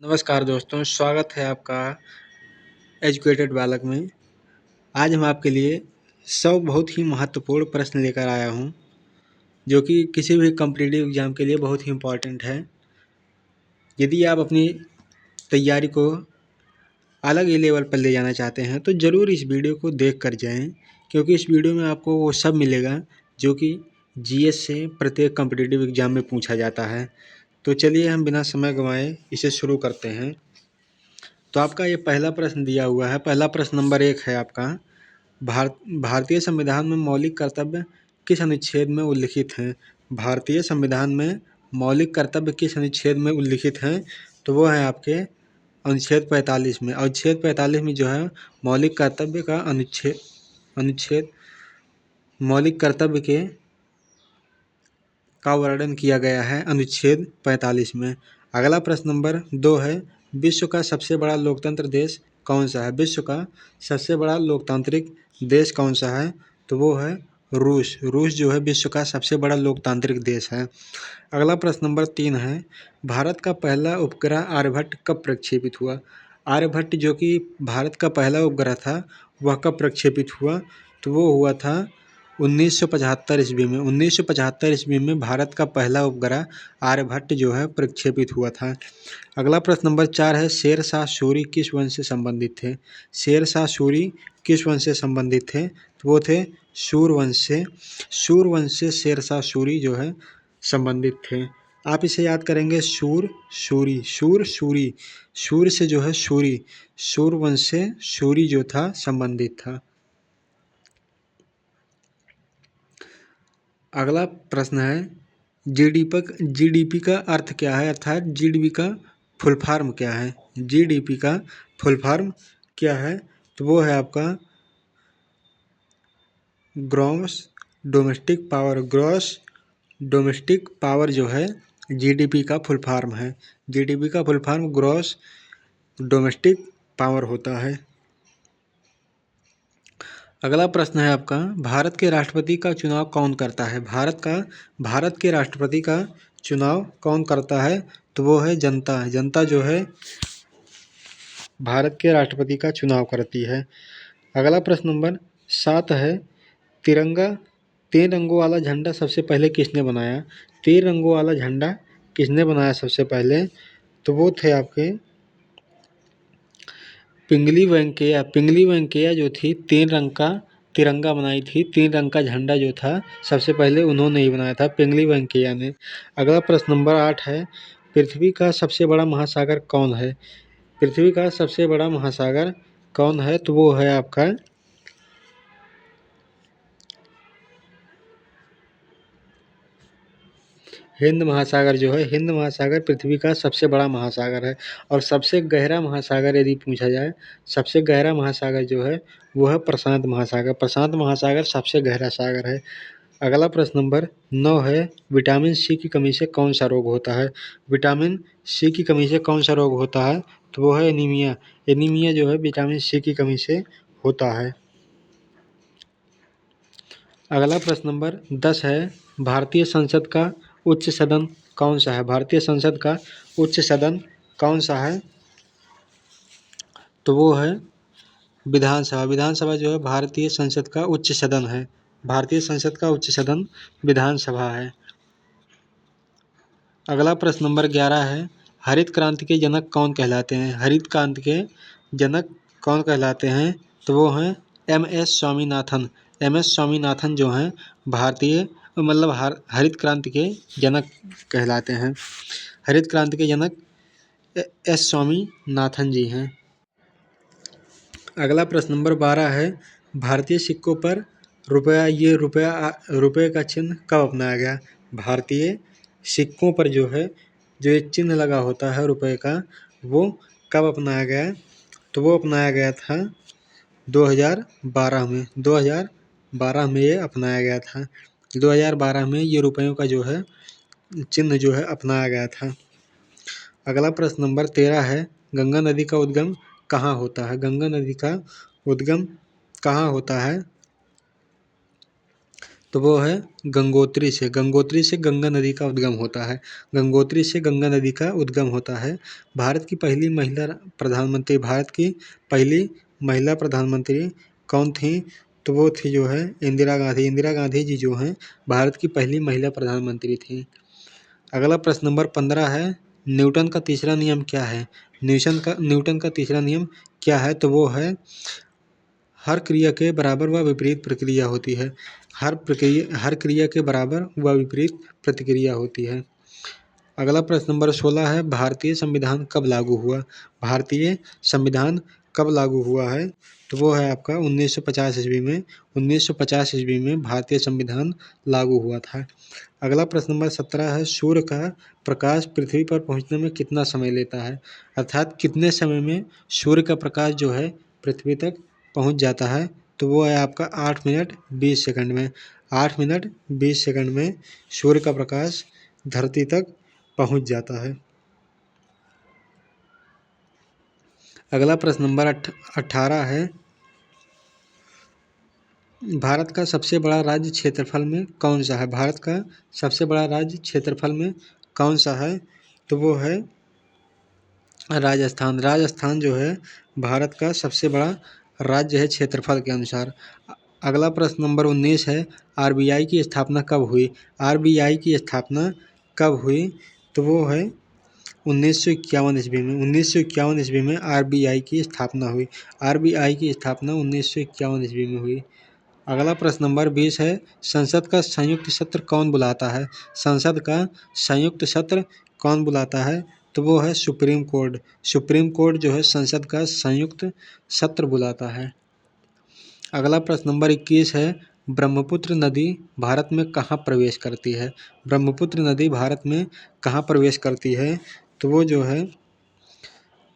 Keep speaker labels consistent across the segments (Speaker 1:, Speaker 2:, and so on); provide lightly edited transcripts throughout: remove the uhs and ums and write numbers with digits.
Speaker 1: नमस्कार दोस्तों, स्वागत है आपका एजुकेटेड बालक में। आज हम आपके लिए 100 बहुत ही महत्वपूर्ण प्रश्न लेकर आया हूं, जो कि किसी भी कॉम्पिटिटिव एग्ज़ाम के लिए बहुत ही इम्पोर्टेंट है। यदि आप अपनी तैयारी को अलग ही लेवल पर ले जाना चाहते हैं तो ज़रूर इस वीडियो को देख कर जाएँ, क्योंकि इस वीडियो में आपको वो सब मिलेगा जो कि जीएस से प्रत्येक कॉम्पिटिटिव एग्ज़ाम में पूछा जाता है। तो चलिए हम बिना समय गंवाए इसे शुरू करते हैं। तो आपका ये पहला प्रश्न दिया हुआ है। पहला प्रश्न नंबर 1 है आपका, भारतीय संविधान में मौलिक कर्तव्य किस अनुच्छेद में उल्लिखित हैं? भारतीय संविधान में मौलिक कर्तव्य किस अनुच्छेद में उल्लिखित हैं? तो वो है आपके अनुच्छेद 45 में। अनुच्छेद 45 में जो है मौलिक कर्तव्य का अनुच्छेद मौलिक कर्तव्य का वर्णन किया गया है अनुच्छेद 45 में। अगला प्रश्न नंबर 2 है, विश्व का सबसे बड़ा लोकतंत्र देश कौन सा है? विश्व का सबसे बड़ा लोकतांत्रिक देश कौन सा है? तो वो है रूस। रूस जो है विश्व का सबसे बड़ा लोकतांत्रिक देश है। अगला प्रश्न नंबर 3 है, भारत का पहला उपग्रह आर्यभट्ट कब प्रक्षेपित हुआ? आर्यभट्ट जो कि भारत का पहला उपग्रह था, वह कब प्रक्षेपित हुआ? तो वो हुआ था 1975 ईस्वी में। 1975 ईस्वी में भारत का पहला उपग्रह आर्यभट्ट जो है प्रक्षेपित हुआ था। अगला प्रश्न नंबर 4 है, शेर शाह सूरी किस वंश से संबंधित थे? शेर शाह सूरी किस वंश से संबंधित थे? तो वो थे सूर वंश से। सूर वंश से शेर शाह सूरी जो है संबंधित थे। आप इसे याद करेंगे, सूर सूरी, सूर सूरी, सूर से जो है सूरी, सूर वंश से सूरी जो था संबंधित था। अगला प्रश्न है, जीडीपी का अर्थ क्या है? अर्थात जीडीपी का फुल फॉर्म क्या है? जीडीपी का फुल फॉर्म क्या है? तो वो है आपका gross domestic power. Gross domestic power जो है जीडीपी का फुल फॉर्म है। जीडीपी का full form gross domestic power होता है। अगला प्रश्न है आपका, भारत के राष्ट्रपति का चुनाव कौन करता है? भारत के राष्ट्रपति का चुनाव कौन करता है? तो वो है जनता। जनता जो है भारत के राष्ट्रपति का चुनाव करती है। अगला प्रश्न नंबर 7 है, तिरंगा 3 रंगों वाला झंडा सबसे पहले किसने बनाया? 3 रंगों वाला झंडा किसने बनाया सबसे पहले? तो वो थे आपके पिंगली वेंकैया। पिंगली वेंकैया जो थी 3 रंग का तिरंगा बनाई थी। 3 रंग का झंडा जो था सबसे पहले उन्होंने ही बनाया था, पिंगली वेंकैया ने। अगला प्रश्न नंबर 8 है, पृथ्वी का सबसे बड़ा महासागर कौन है? पृथ्वी का सबसे बड़ा महासागर कौन है? तो वो है आपका हिंद महासागर जो है, हिंद महासागर पृथ्वी का सबसे बड़ा महासागर है। और सबसे गहरा महासागर यदि पूछा जाए, सबसे गहरा महासागर जो है वो है प्रशांत महासागर। प्रशांत महासागर सबसे गहरा सागर है। अगला प्रश्न नंबर 9 है, विटामिन सी की कमी से कौन सा रोग होता है? विटामिन सी की कमी से कौन सा रोग होता है? तो वो है एनीमिया। एनीमिया जो है विटामिन सी की कमी से होता है। अगला प्रश्न नंबर 10 है, भारतीय संसद का उच्च सदन कौन सा है? भारतीय संसद का उच्च सदन कौन सा है? तो वो है विधानसभा। विधानसभा जो है भारतीय संसद का उच्च सदन है। भारतीय संसद का उच्च सदन विधानसभा है। अगला प्रश्न नंबर 11 है, हरित क्रांति के जनक कौन कहलाते हैं? हरित क्रांति के जनक कौन कहलाते हैं? तो वो हैं एम.एस. स्वामीनाथन। एम.एस. स्वामीनाथन जो हैं भारतीय हरित क्रांति के जनक कहलाते हैं। हरित क्रांति के जनक एस स्वामीनाथन जी हैं। अगला प्रश्न नंबर 12 है, भारतीय सिक्कों पर रुपये का चिन्ह कब अपनाया गया? भारतीय सिक्कों पर जो है जो एक चिन्ह लगा होता है रुपये का, वो कब अपनाया गया? तो वो अपनाया गया था 2012 में। 2012 में ये अपनाया गया था। 2012 में ये रुपयों का जो है चिन्ह जो है अपनाया गया था। अगला प्रश्न नंबर 13 है, गंगा नदी का उद्गम कहाँ होता है? गंगा नदी का उद्गम कहाँ होता है? तो वो है गंगोत्री से। गंगोत्री से गंगा नदी का उद्गम होता है। गंगोत्री से गंगा नदी का उद्गम होता है। भारत की पहली महिला प्रधानमंत्री, भारत की पहली महिला प्रधानमंत्री कौन थी? तो वो थी जो है इंदिरा गांधी। इंदिरा गांधी जी जो हैं भारत की पहली महिला प्रधानमंत्री थी। अगला प्रश्न नंबर 15 है, न्यूटन का तीसरा नियम क्या है? न्यूटन का तीसरा नियम क्या है? तो वो है हर क्रिया के बराबर व विपरीत प्रक्रिया होती है। हर क्रिया के बराबर व विपरीत प्रतिक्रिया होती है। अगला प्रश्न नंबर 16 है, भारतीय संविधान कब लागू हुआ? भारतीय संविधान कब लागू हुआ है? तो वो है आपका 1950 ईस्वी में। 1950 ईस्वी में भारतीय संविधान लागू हुआ था। अगला प्रश्न नंबर 17 है, सूर्य का प्रकाश पृथ्वी पर पहुंचने में कितना समय लेता है? अर्थात कितने समय में सूर्य का प्रकाश जो है पृथ्वी तक पहुंच जाता है? तो वो है आपका 8 मिनट 20 सेकंड में। 8 मिनट 20 सेकंड में सूर्य का प्रकाश धरती तक पहुंच जाता है। अगला प्रश्न नंबर 18 है, भारत का सबसे बड़ा राज्य क्षेत्रफल में कौन सा है? भारत का सबसे बड़ा राज्य क्षेत्रफल में कौन सा है? तो वो है राजस्थान। राजस्थान जो है भारत का सबसे बड़ा राज्य है क्षेत्रफल के अनुसार। अगला प्रश्न नंबर 19 है, आरबीआई की स्थापना कब हुई? आरबीआई की स्थापना कब हुई? तो वो है 1951 ईस्वी में। 1951 ईस्वी में आरबीआई की स्थापना हुई। आरबीआई की स्थापना 1951 ईस्वी में हुई। अगला प्रश्न नंबर 20 है, संसद का संयुक्त सत्र कौन बुलाता है? संसद का संयुक्त सत्र कौन बुलाता है? तो वो है सुप्रीम कोर्ट। सुप्रीम कोर्ट जो है संसद का संयुक्त सत्र बुलाता है। अगला प्रश्न नंबर 21 है, ब्रह्मपुत्र नदी भारत में कहाँ प्रवेश करती है? ब्रह्मपुत्र नदी भारत में कहाँ प्रवेश करती है? तो वो जो है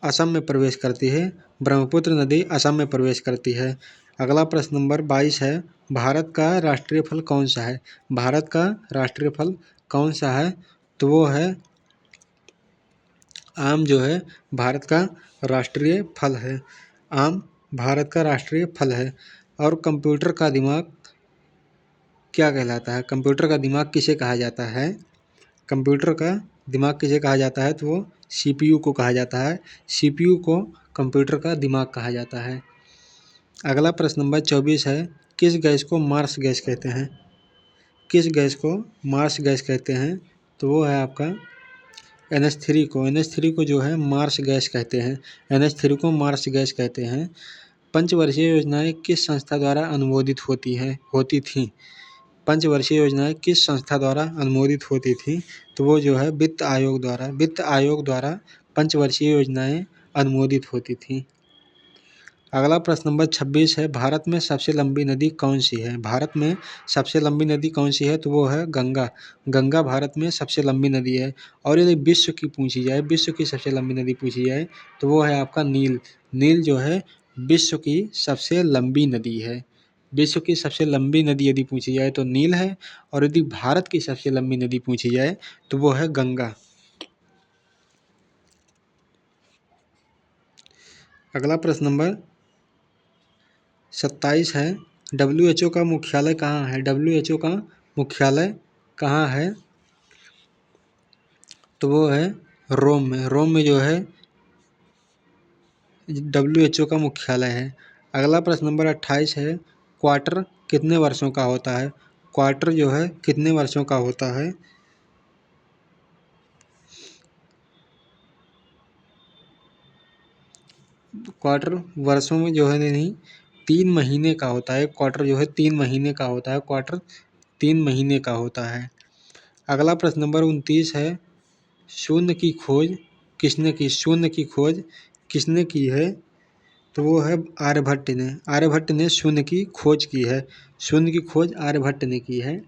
Speaker 1: असम में प्रवेश करती है। ब्रह्मपुत्र नदी असम में प्रवेश करती है। अगला प्रश्न नंबर 22 है, भारत का राष्ट्रीय फल कौन सा है? भारत का राष्ट्रीय फल कौन सा है? तो वो है आम जो है भारत का राष्ट्रीय फल है। आम भारत का राष्ट्रीय फल है। और कंप्यूटर का दिमाग क्या कहलाता है? कंप्यूटर का दिमाग किसे कहा जाता है? कंप्यूटर का दिमाग किसे कहा जाता है? तो वो सीपीयू को कहा जाता है। सीपीयू को कंप्यूटर का दिमाग कहा जाता है। अगला प्रश्न नंबर 24 है, किस गैस को मार्स गैस कहते हैं? किस गैस को मार्स गैस कहते हैं? तो वो है आपका NH3 को। NH3 को जो है मार्स गैस कहते हैं। NH3 को मार्स गैस कहते हैं। पंचवर्षीय योजनाएं किस संस्था द्वारा अनुमोदित होती थीं? पंचवर्षीय योजनाएं किस संस्था द्वारा अनुमोदित होती थी? तो वो जो है वित्त आयोग द्वारा पंचवर्षीय योजनाएं अनुमोदित होती थी। अगला प्रश्न नंबर 26 है, भारत में सबसे लंबी नदी कौन सी है? भारत में सबसे लंबी नदी कौन सी है? तो वो है गंगा। गंगा भारत में सबसे लंबी नदी है। और यदि विश्व की सबसे लंबी नदी पूछी जाए तो वो है आपका नील। नील जो है विश्व की सबसे लंबी नदी है। विश्व की सबसे लंबी नदी यदि पूछी जाए तो नील है। और यदि भारत की सबसे लंबी नदी पूछी जाए तो वो है गंगा। अगला प्रश्न नंबर 27 है, WHO का मुख्यालय कहाँ है? WHO का मुख्यालय कहाँ है? तो वो है रोम में। रोम में जो है WHO का मुख्यालय है। अगला प्रश्न नंबर 28 है, क्वार्टर कितने वर्षों का होता है? क्वार्टर जो है कितने वर्षों का होता है? क्वार्टर वर्षों में जो है नहीं, 3 महीने का होता है। क्वार्टर जो है 3 महीने का होता है। क्वार्टर 3 महीने का होता है। अगला प्रश्न नंबर 29 है, शून्य की खोज किसने की? शून्य की खोज किसने की है? तो वो है आर्यभट्ट ने। आर्यभट्ट ने शून्य की खोज की है। शून्य की खोज आर्यभट्ट ने की है।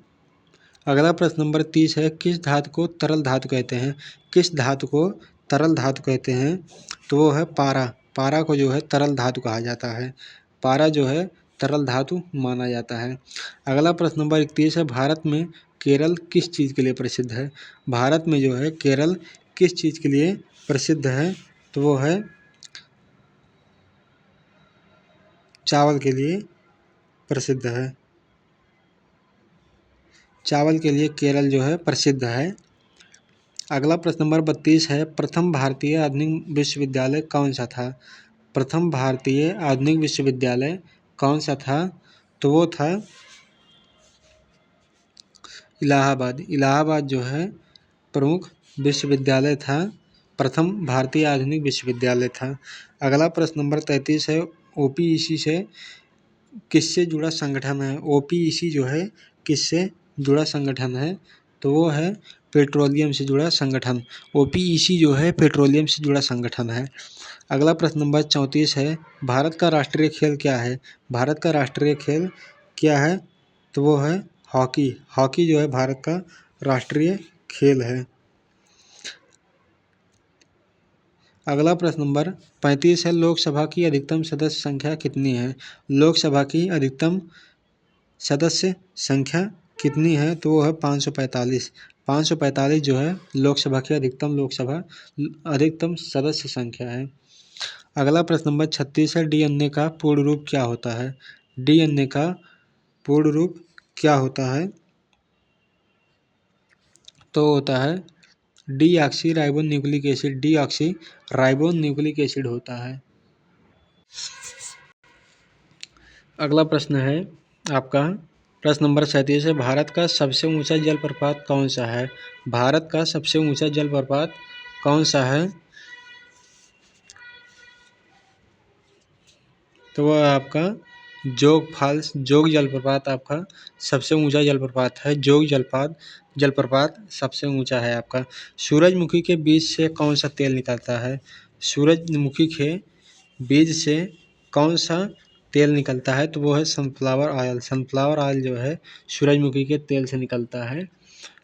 Speaker 1: अगला प्रश्न नंबर 30 है, किस धातु को तरल धातु कहते हैं? किस धातु को तरल धातु कहते हैं? तो वो है पारा। पारा को जो है तरल धातु कहा जाता है। पारा जो है तरल धातु माना जाता है। अगला प्रश्न नंबर 31 है, भारत में केरल किस चीज़ के लिए प्रसिद्ध है? भारत में जो है केरल किस चीज़ के लिए प्रसिद्ध है? तो वो है चावल के लिए प्रसिद्ध है। चावल के लिए केरल जो है प्रसिद्ध है। अगला प्रश्न नंबर 32 है, प्रथम भारतीय आधुनिक विश्वविद्यालय कौन सा था? प्रथम भारतीय आधुनिक विश्वविद्यालय कौन सा था? तो वो था इलाहाबाद। इलाहाबाद जो है प्रमुख विश्वविद्यालय था, प्रथम भारतीय आधुनिक विश्वविद्यालय था। अगला प्रश्न नंबर 33 है, ओपीईसी से किससे जुड़ा संगठन है? ओपीईसी जो है किससे जुड़ा संगठन है? तो वो है पेट्रोलियम से जुड़ा संगठन। ओपीईसी जो है पेट्रोलियम से जुड़ा संगठन है। अगला प्रश्न नंबर 34 है, भारत का राष्ट्रीय खेल क्या है? भारत का राष्ट्रीय खेल क्या है? तो वो है हॉकी। हॉकी जो है भारत का राष्ट्रीय खेल है। अगला प्रश्न नंबर 35 है, लोकसभा की अधिकतम सदस्य संख्या कितनी है? लोकसभा की अधिकतम सदस्य संख्या कितनी है? तो वो है 545। 545 जो है लोकसभा की अधिकतम सदस्य संख्या है। अगला प्रश्न नंबर 36 है, डीएनए का पूर्ण रूप क्या होता है? डीएनए का पूर्ण रूप क्या होता है? तो होता है deoxy ribo nucleic acid. Deoxy ribo nucleic acid होता है। अगला प्रश्न है आपका प्रश्न नंबर 37 है, भारत का सबसे ऊंचा जलप्रपात कौन सा है? भारत का सबसे ऊंचा जलप्रपात कौन सा है? तो वह आपका जोग फॉल्स, जोग जलप्रपात आपका सबसे ऊंचा जलप्रपात है। जोग जलप्रपात सबसे ऊंचा है आपका। सूरजमुखी के बीज से कौन सा तेल निकलता है? सूरजमुखी के बीज से कौन सा तेल निकलता है? तो वो है सनफ्लावर ऑयल। सनफ्लावर ऑयल जो है सूरजमुखी के तेल से निकलता है।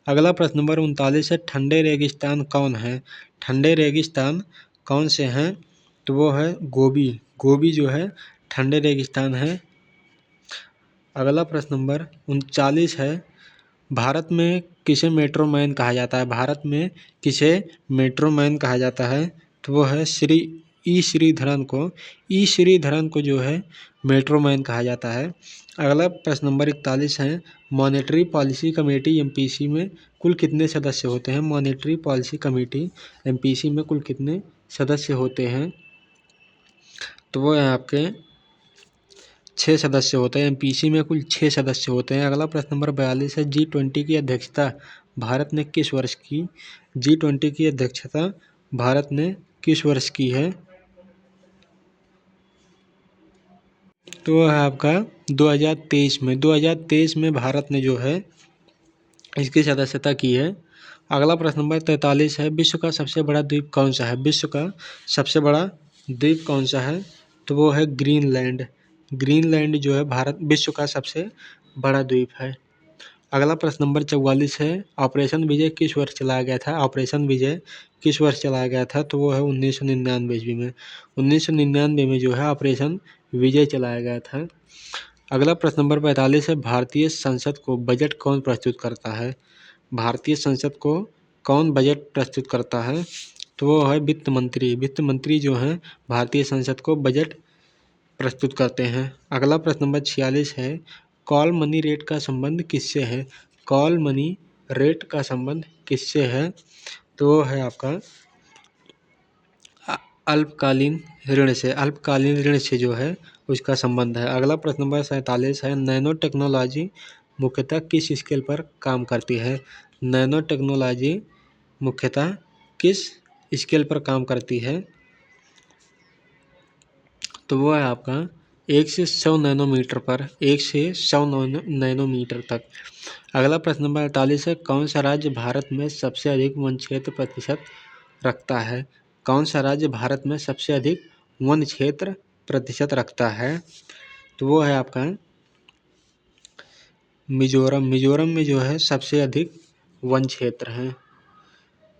Speaker 1: अगला प्रश्न नंबर 39 है, ठंडे रेगिस्तान कौन है? ठंडे रेगिस्तान कौन से हैं? तो वो है गोबी। गोबी जो है ठंडे रेगिस्तान है। अगला प्रश्न नंबर 39 है, भारत में किसे मेट्रो मैन कहा जाता है? भारत में किसे मेट्रो मैन कहा जाता है? तो वो है श्रीधरन को। श्रीधरन को जो है मेट्रो मैन कहा जाता है। अगला प्रश्न नंबर 41 है, मॉनेटरी पॉलिसी कमेटी एमपीसी में कुल कितने सदस्य होते हैं? मॉनेटरी पॉलिसी कमेटी एमपीसी में कुल कितने सदस्य होते हैं? तो वो है आपके 6 सदस्य होते हैं। एमपीसी में कुल 6 सदस्य होते हैं। अगला प्रश्न नंबर 42 है, G20 की अध्यक्षता भारत ने किस वर्ष की? G20 की अध्यक्षता भारत ने किस वर्ष की है? तो वह है आपका 2023 में। 2023 में भारत ने जो है इसकी सदस्यता की है। अगला प्रश्न नंबर 43 है, विश्व का सबसे बड़ा द्वीप कौन सा है? विश्व का सबसे बड़ा द्वीप कौन सा है? तो वो है ग्रीनलैंड। ग्रीनलैंड जो है विश्व का सबसे बड़ा द्वीप है। अगला प्रश्न नंबर 44 है, ऑपरेशन विजय किस वर्ष चलाया गया था? ऑपरेशन विजय किस वर्ष चलाया गया था? तो वो है 1999 ईस्वी में। 1999 में जो है ऑपरेशन विजय चलाया गया था। अगला प्रश्न नंबर 45 है, भारतीय संसद को बजट कौन प्रस्तुत करता है? भारतीय संसद को कौन बजट प्रस्तुत करता है? तो वो है वित्त मंत्री। वित्त मंत्री जो हैं भारतीय संसद को बजट प्रस्तुत करते हैं। अगला प्रश्न नंबर 46 है, कॉल मनी रेट का संबंध किससे है? कॉल मनी रेट का संबंध किससे है? तो वो है आपका अल्पकालीन ऋण से। अल्पकालीन ऋण से जो है उसका संबंध है। अगला प्रश्न नंबर 47 है, नैनो टेक्नोलॉजी मुख्यतः किस स्केल पर काम करती है? नैनो टेक्नोलॉजी मुख्यतः किस स्केल पर काम करती है? तो वो है आपका 1 से 100 नैनोमीटर पर। 1 से 100 नैनोमीटर तक। अगला प्रश्न नंबर 48 है, कौन सा राज्य भारत में सबसे अधिक वन क्षेत्र प्रतिशत रखता है? कौन सा राज्य भारत में सबसे अधिक वन क्षेत्र प्रतिशत रखता है? तो वो है आपका मिजोरम। मिजोरम में जो है सबसे अधिक वन क्षेत्र है।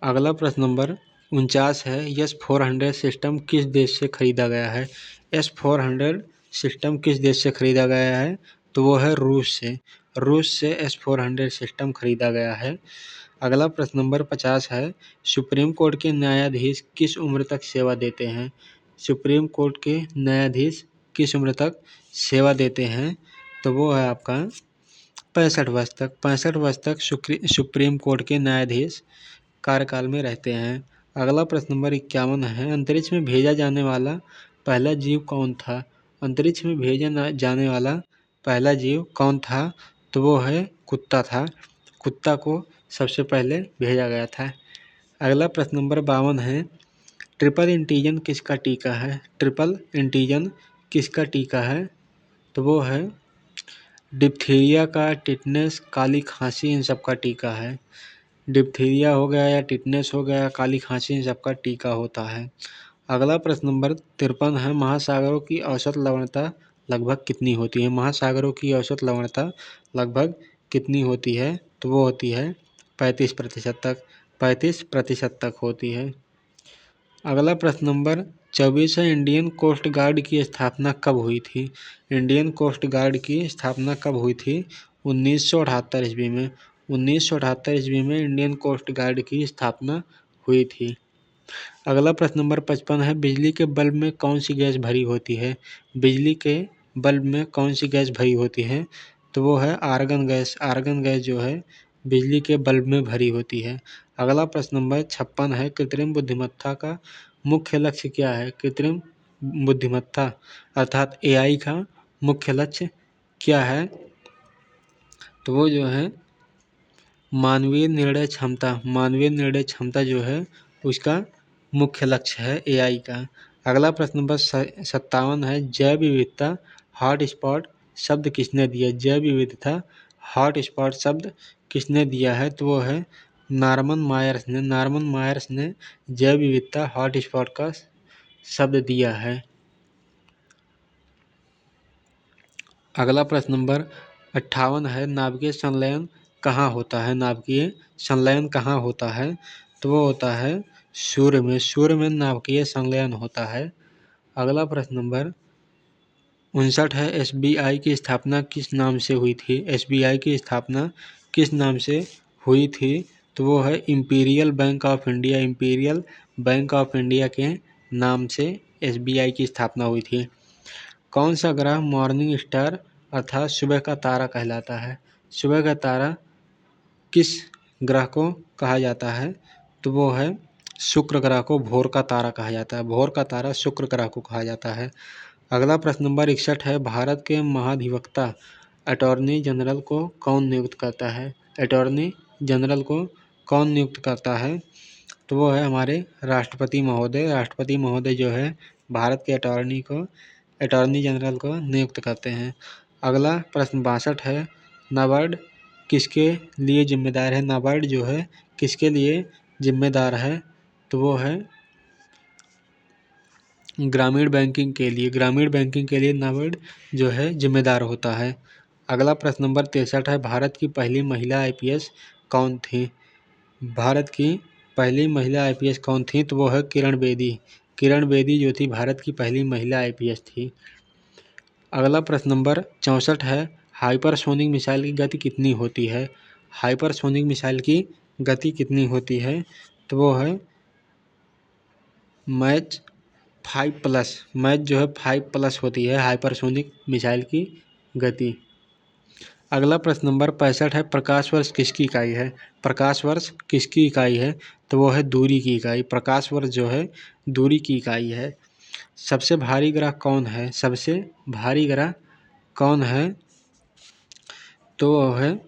Speaker 1: अगला प्रश्न नंबर 49 है, S-400 सिस्टम किस देश से खरीदा गया है? S-400 सिस्टम किस देश से खरीदा गया है? तो वो है रूस से। रूस से S-400 सिस्टम खरीदा गया है। अगला प्रश्न नंबर 50 है, सुप्रीम कोर्ट के न्यायाधीश किस उम्र तक सेवा देते हैं? सुप्रीम कोर्ट के न्यायाधीश किस उम्र तक सेवा देते हैं? तो वो है आपका 65 वर्ष तक सुप्रीम कोर्ट के न्यायाधीश कार्यकाल में रहते हैं। अगला प्रश्न नंबर 51 है, अंतरिक्ष में भेजा जाने वाला पहला जीव कौन था? अंतरिक्ष में भेजा जाने वाला पहला जीव कौन था? तो वो है कुत्ता था। कुत्ता को सबसे पहले भेजा गया था। अगला प्रश्न नंबर 52 है, ट्रिपल एंटीजन किसका टीका है? ट्रिपल एंटीजन किसका टीका है? तो वो है डिप्थीरिया का, टिटनेस, काली खांसी, इन सब का टीका है। डिप्थीरिया हो गया या टिटनेस हो गया, काली खांसी, इन सब का टीका होता है। अगला प्रश्न नंबर 53 है, महासागरों की औसत लवणता लगभग कितनी होती है? महासागरों की औसत लवणता लगभग कितनी होती है? तो वो होती है 35% तक। 35% तक होती है। अगला प्रश्न नंबर 24 है, इंडियन कोस्ट गार्ड की स्थापना कब हुई थी? इंडियन कोस्ट गार्ड की स्थापना कब हुई थी? 1978 ईस्वी में। 1978 ईस्वी में इंडियन कोस्ट गार्ड की स्थापना हुई थी। अगला प्रश्न नंबर 55 है, बिजली के बल्ब में कौन सी गैस भरी होती है? बिजली के बल्ब में कौन सी गैस भरी होती है? तो वो है आर्गन गैस। आर्गन गैस जो है बिजली के बल्ब में भरी होती है। अगला प्रश्न नंबर 56 है, कृत्रिम बुद्धिमत्ता का मुख्य लक्ष्य क्या है? कृत्रिम बुद्धिमत्ता अर्थात AI का मुख्य लक्ष्य क्या है? तो वो जो है मानवीय निर्णय क्षमता। मानवीय निर्णय क्षमता जो है उसका मुख्य लक्ष्य है AI का। अगला प्रश्न नंबर 57 है, जैव विविधता हॉटस्पॉट शब्द किसने दिया? जैव विविधता हॉटस्पॉट शब्द किसने दिया है? तो वो है नॉर्मन मायर्स ने। नॉर्मन मायर्स ने जैव विविधता हॉटस्पॉट का शब्द दिया है। अगला प्रश्न नंबर 58 है, नाभिकीय संलयन कहाँ होता है? नाभिकीय संलयन कहाँ होता है? तो वो होता है सूर्य में। सूर्य में नाभिकीय संलयन होता है। अगला प्रश्न नंबर 59 है, SBI की स्थापना किस नाम से हुई थी? SBI की स्थापना किस नाम से हुई थी? तो वो है imperial bank of India. Imperial bank of India के नाम से SBI की स्थापना हुई थी। कौन सा ग्रह मॉर्निंग स्टार अर्थात सुबह का तारा कहलाता है? सुबह का तारा किस ग्रह को कहा जाता है? तो वो है शुक्र ग्रह को भोर का तारा कहा जाता है। भोर का तारा शुक्र ग्रह को कहा जाता है। अगला प्रश्न नंबर 61 है, भारत के महाधिवक्ता अटॉर्नी जनरल को कौन नियुक्त करता है? अटॉर्नी जनरल को कौन नियुक्त करता है? तो वो है हमारे राष्ट्रपति महोदय। राष्ट्रपति महोदय जो है भारत के अटॉर्नी जनरल को नियुक्त करते हैं। अगला प्रश्न 62 है, नाबार्ड किसके लिए जिम्मेदार है? नाबार्ड जो है किसके लिए जिम्मेदार है? तो वो है ग्रामीण बैंकिंग के लिए। ग्रामीण बैंकिंग के लिए नाबार्ड जो है जिम्मेदार होता है। अगला प्रश्न नंबर 63 है, भारत की पहली महिला IPS कौन थी? भारत की पहली महिला IPS कौन थी? तो वो है किरण बेदी। किरण बेदी जो थी भारत की पहली महिला IPS थी। अगला प्रश्न नंबर 64 है, हाइपरसोनिक मिसाइल की गति कितनी होती है? हाइपरसोनिक मिसाइल की गति कितनी होती है? तो वो है मैच 5+। मैच जो है 5+ होती है हाइपरसोनिक मिसाइल की गति। अगला प्रश्न नंबर 65 है, प्रकाश वर्ष किसकी इकाई है? प्रकाश वर्ष किसकी इकाई है? तो वो है दूरी की इकाई। प्रकाश वर्ष जो है दूरी की इकाई है। सबसे भारी ग्रह कौन है? सबसे भारी ग्रह कौन है? तो वो है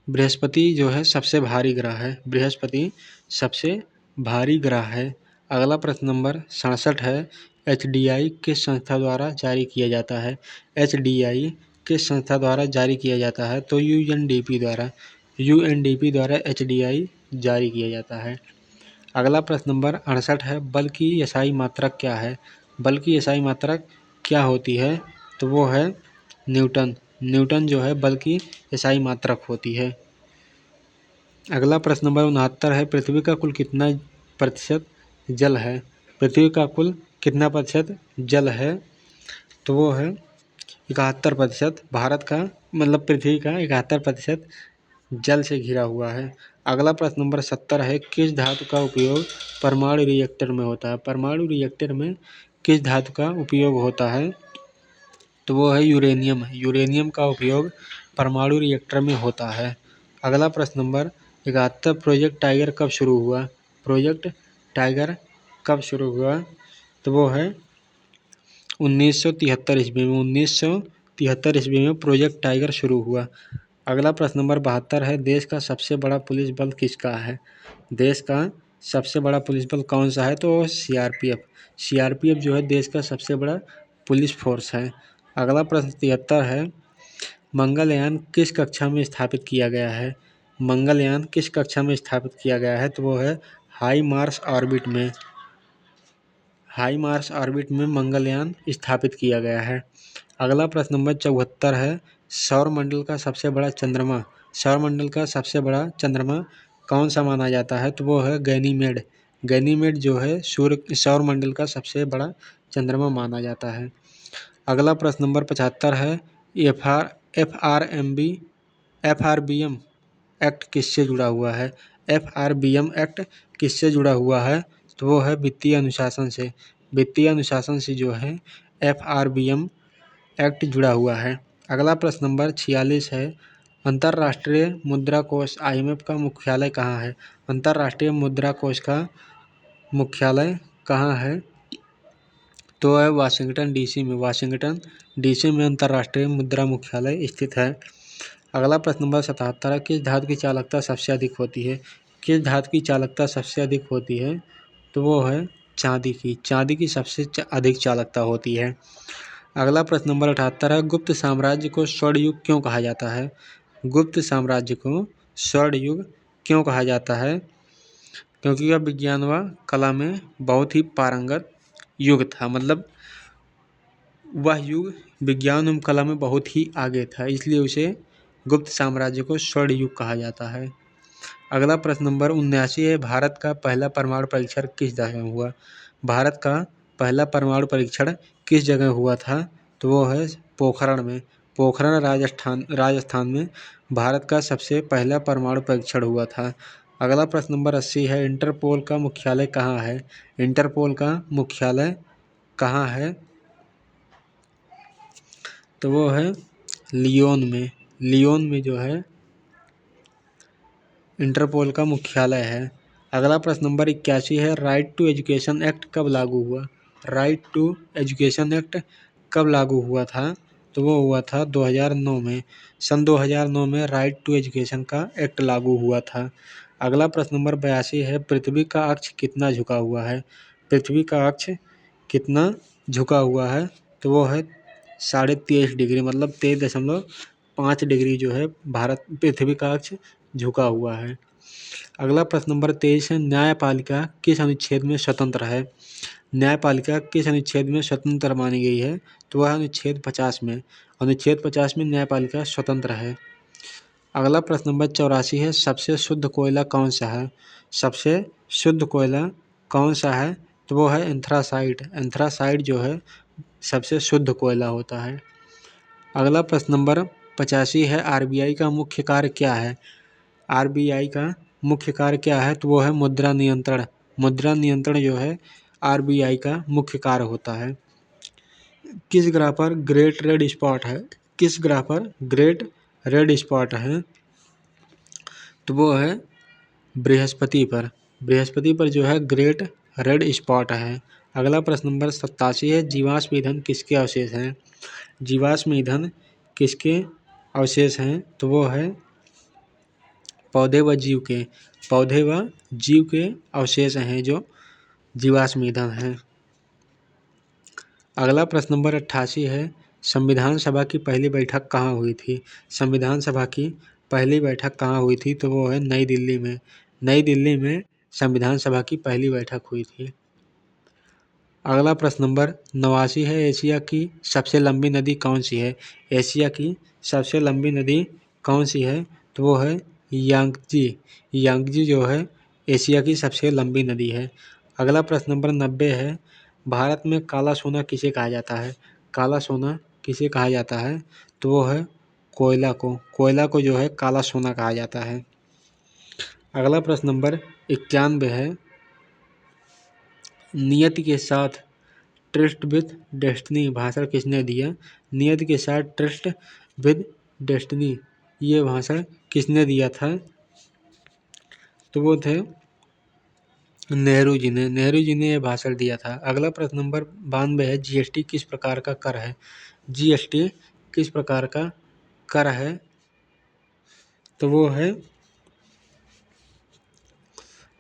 Speaker 1: बृहस्पति जो है सबसे भारी ग्रह है। बृहस्पति सबसे भारी ग्रह है। अगला प्रश्न नंबर 67 है, HDI किस संस्था द्वारा जारी किया जाता है? HDI किस संस्था द्वारा जारी किया जाता है? तो UNDP द्वारा। UNDP द्वारा HDI जारी किया जाता है। अगला प्रश्न नंबर 68 है, बल की एसआई मात्रक क्या है? बल की एसआई मात्रक क्या होती है? तो वो है न्यूटन। न्यूटन जो है बल की एसआई मात्रक होती है। अगला प्रश्न नंबर 69 है, पृथ्वी का कुल कितना प्रतिशत जल है? पृथ्वी का कुल कितना प्रतिशत जल है? तो वो है 71%। भारत का मतलब पृथ्वी का 71% जल से घिरा हुआ है। अगला प्रश्न नंबर 70 है, किस धातु का उपयोग परमाणु रिएक्टर में होता है? परमाणु रिएक्टर में किस धातु का उपयोग होता है? तो वो है यूरेनियम। यूरेनियम का उपयोग परमाणु रिएक्टर में होता है। अगला प्रश्न नंबर 71, प्रोजेक्ट टाइगर कब शुरू हुआ? प्रोजेक्ट टाइगर कब शुरू हुआ? तो वो है 1973 ईस्वी में। 1973 ईस्वी में प्रोजेक्ट टाइगर शुरू हुआ। अगला प्रश्न नंबर 72 है, देश का सबसे बड़ा पुलिस बल किसका है? देश का सबसे बड़ा पुलिस बल कौन सा है? तो सीआरपीएफ। सीआरपीएफ जो है देश का सबसे बड़ा पुलिस फोर्स है। अगला प्रश्न 73 है, मंगलयान किस कक्षा में स्थापित किया गया है? मंगलयान किस कक्षा में स्थापित किया गया है? तो वो है हाई मार्स ऑर्बिट में। हाई मार्स ऑर्बिट में मंगलयान स्थापित किया गया है। अगला प्रश्न नंबर 74 है, सौरमंडल का सबसे बड़ा चंद्रमा, सौरमंडल का सबसे बड़ा चंद्रमा कौन सा माना जाता है? तो वो है गैनीमेड। गैनीमेड जो है सौरमंडल का सबसे बड़ा चंद्रमा माना जाता है। अगला प्रश्न नंबर 75 है, F R B M act किससे जुड़ा हुआ है? एफ-आर-बी-एम एक्ट किससे जुड़ा हुआ है? तो वो है वित्तीय अनुशासन से। वित्तीय अनुशासन से जो है एफ-आर-बी-एम एक्ट जुड़ा हुआ है। अगला प्रश्न नंबर 46 है, अंतर्राष्ट्रीय मुद्रा कोष IMF का मुख्यालय कहाँ है? अंतर्राष्ट्रीय मुद्रा कोष का मुख्यालय कहाँ है? तो है वाशिंगटन डीसी में। वाशिंगटन डीसी में अंतर्राष्ट्रीय मुद्रा मुख्यालय स्थित है। अगला प्रश्न नंबर 77 है, किस धातु की चालकता सबसे अधिक होती है? किस धातु की चालकता सबसे अधिक होती है? तो वो है चांदी की। चांदी की सबसे अधिक चालकता होती है। अगला प्रश्न नंबर 78 है, गुप्त साम्राज्य को स्वर्ण युग क्यों कहा जाता है? गुप्त साम्राज्य को स्वर्ण युग क्यों कहा जाता है? क्योंकि वह विज्ञान व कला में बहुत ही पारंगत युग था। मतलब वह युग विज्ञान एवं कला में बहुत ही आगे था, इसलिए उसे गुप्त साम्राज्य को स्वर्ण युग कहा जाता है। अगला प्रश्न नंबर 79 है, भारत का पहला परमाणु परीक्षण किस जगह हुआ? भारत का पहला परमाणु परीक्षण किस जगह हुआ था? तो वो है पोखरण में। पोखरण राजस्थान में भारत का सबसे पहला परमाणु परीक्षण हुआ था। अगला प्रश्न नंबर 80 है, इंटरपोल का मुख्यालय कहाँ है? इंटरपोल का मुख्यालय कहाँ है? तो वो है लियोन में। लियोन में जो है इंटरपोल का मुख्यालय है। अगला प्रश्न नंबर 81 है, राइट टू एजुकेशन एक्ट कब लागू हुआ? राइट टू एजुकेशन एक्ट कब लागू हुआ था? तो वो हुआ था 2009 में। सन 2009 में राइट टू एजुकेशन का एक्ट लागू हुआ था। अगला प्रश्न नंबर 82 है, पृथ्वी का अक्ष कितना झुका हुआ है? पृथ्वी का अक्ष कितना झुका हुआ है? तो वो है 23.5 डिग्री, मतलब 23.5 डिग्री जो है भारत पृथ्वी का अक्ष झुका हुआ है। अगला प्रश्न नंबर 23 है, न्यायपालिका किस अनुच्छेद में स्वतंत्र है? न्यायपालिका किस अनुच्छेद में स्वतंत्र मानी गई है? तो वह अनुच्छेद 50 में। अनुच्छेद 50 में न्यायपालिका स्वतंत्र है। अगला प्रश्न नंबर 84 है, सबसे शुद्ध कोयला कौन सा है? सबसे शुद्ध कोयला कौन सा है? तो वो है एंथ्रासाइट। एंथ्रासाइट जो है सबसे शुद्ध कोयला होता है। अगला प्रश्न नंबर 85 है, आरबीआई का मुख्य कार्य क्या है? आरबीआई का मुख्य कार्य क्या है? तो वो है मुद्रा नियंत्रण। मुद्रा नियंत्रण जो है आरबीआई का मुख्य कार्य होता है। किस ग्रह पर ग्रेट रेड स्पॉट है? किस ग्रह पर ग्रेट रेड स्पॉट है? तो वो है बृहस्पति पर। बृहस्पति पर जो है ग्रेट रेड स्पॉट है। अगला प्रश्न नंबर 87 है, जीवाश्म ईंधन किसके अवशेष हैं? जीवाश्म ईंधन किसके अवशेष हैं? तो वो है पौधे व जीव के। पौधे व जीव के अवशेष हैं जो जीवाश्म ईंधन है। अगला प्रश्न नंबर 88 है, संविधान सभा की पहली बैठक कहाँ हुई थी? संविधान सभा की पहली बैठक कहाँ हुई थी? तो वो है नई दिल्ली में। नई दिल्ली में संविधान सभा की पहली बैठक हुई थी। अगला प्रश्न नंबर 89 है, एशिया की सबसे लंबी नदी कौन सी है? एशिया की सबसे लंबी नदी कौन सी है? तो वो है यांगजी। यांगजी जो है एशिया की सबसे लंबी नदी है। अगला प्रश्न नंबर 90 है, भारत में काला सोना किसे कहा जाता है? काला सोना किसे कहा जाता है? तो वो है कोयला को। कोयला को जो है काला सोना कहा जाता है। अगला प्रश्न नंबर 91 है, नियति के साथ ट्रस्ट विद डेस्टिनी भाषण किसने दिया? नियति के साथ ट्रस्ट विद डेस्टिनी ये भाषण किसने दिया था? तो वो थे नेहरू जी ने। नेहरू जी ने यह भाषण दिया था। अगला प्रश्न नंबर 92 है, जीएसटी किस प्रकार का कर है? जीएसटी किस प्रकार का कर है? तो वो है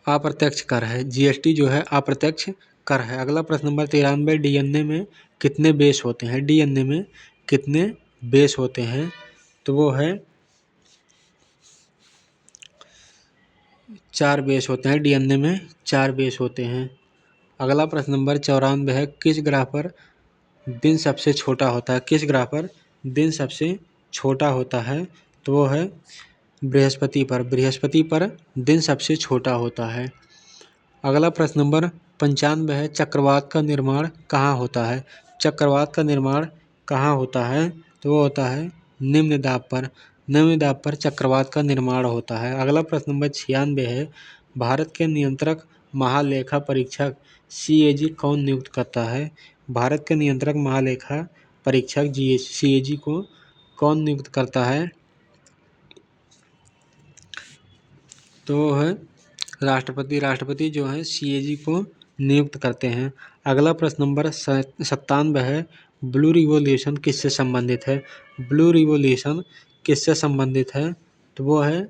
Speaker 1: अप्रत्यक्ष कर है। जीएसटी जो है अप्रत्यक्ष कर है। अगला प्रश्न नंबर 93, डीएनए में कितने बेस होते हैं? डीएनए में कितने बेस होते हैं? तो वो है 4 बेस होते हैं। डीएनए में 4 बेस होते हैं। अगला प्रश्न नंबर 94 है, किस ग्रह पर दिन सबसे छोटा होता है? किस ग्रह पर दिन सबसे छोटा होता है? तो वो है बृहस्पति पर। बृहस्पति पर दिन सबसे छोटा होता है। अगला प्रश्न नंबर 95 है, चक्रवात का निर्माण कहाँ होता है? चक्रवात का निर्माण कहाँ होता है? तो वो होता है निम्न दाब पर। निम्न दाब पर चक्रवात का निर्माण होता है। अगला प्रश्न नंबर 96 है, भारत के नियंत्रक महालेखा परीक्षक सीएजी कौन नियुक्त करता है? भारत के नियंत्रक महालेखा परीक्षक सीएजी को कौन नियुक्त करता है? तो वो है राष्ट्रपति। राष्ट्रपति जो है सीएजी को नियुक्त करते हैं। अगला प्रश्न नंबर 97 है, ब्लू रिवॉल्यूशन किससे संबंधित है? ब्लू रिवॉल्यूशन किससे संबंधित है? तो वो है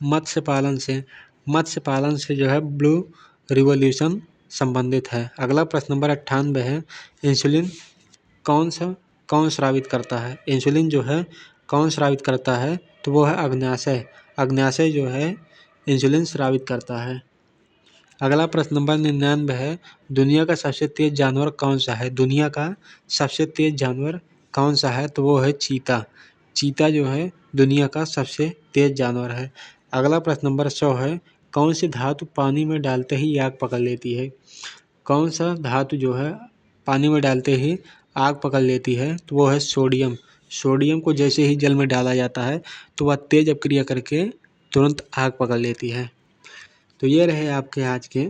Speaker 1: मत्स्य पालन से। मत्स्य पालन से जो है ब्लू रिवॉल्यूशन संबंधित है। अगला प्रश्न नंबर 98 है, इंसुलिन कौन स्रावित करता है? इंसुलिन जो है कौन स्रावित करता है? तो वो है अग्न्याशय। अग्न्याशय जो है इंसुलिन स्रावित करता है। अगला प्रश्न नंबर 99 है, दुनिया का सबसे तेज जानवर कौन सा है? दुनिया का सबसे तेज जानवर कौन सा है? तो वो है चीता। चीता जो है दुनिया का सबसे तेज जानवर है। अगला प्रश्न नंबर 100 है, कौन सी धातु पानी में डालते ही आग पकड़ लेती है? कौन सा धातु जो है पानी में डालते ही आग पकड़ लेती है? तो वो है सोडियम। सोडियम को जैसे ही जल में डाला जाता है तो वह तेज अपक्रिया करके तुरंत आग पकड़ लेती है। तो ये रहे आपके आज के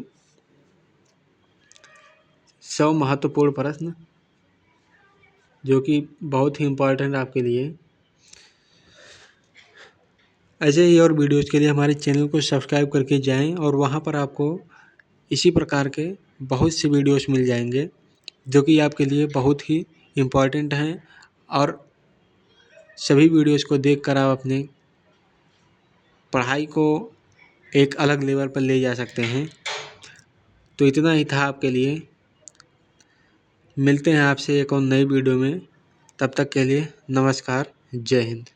Speaker 1: 100 महत्वपूर्ण प्रश्न जो कि बहुत ही इम्पोर्टेंट आपके लिए। ऐसे ही और वीडियोज़ के लिए हमारे चैनल को सब्सक्राइब करके जाएं और वहां पर आपको इसी प्रकार के बहुत से वीडियोस मिल जाएंगे जो कि आपके लिए बहुत ही इम्पोर्टेंट हैं और सभी वीडियोस को देखकर आप अपने पढ़ाई को एक अलग लेवल पर ले जा सकते हैं। तो इतना ही था आपके लिए। मिलते हैं आपसे एक और नई वीडियो में। तब तक के लिए नमस्कार, जय हिंद।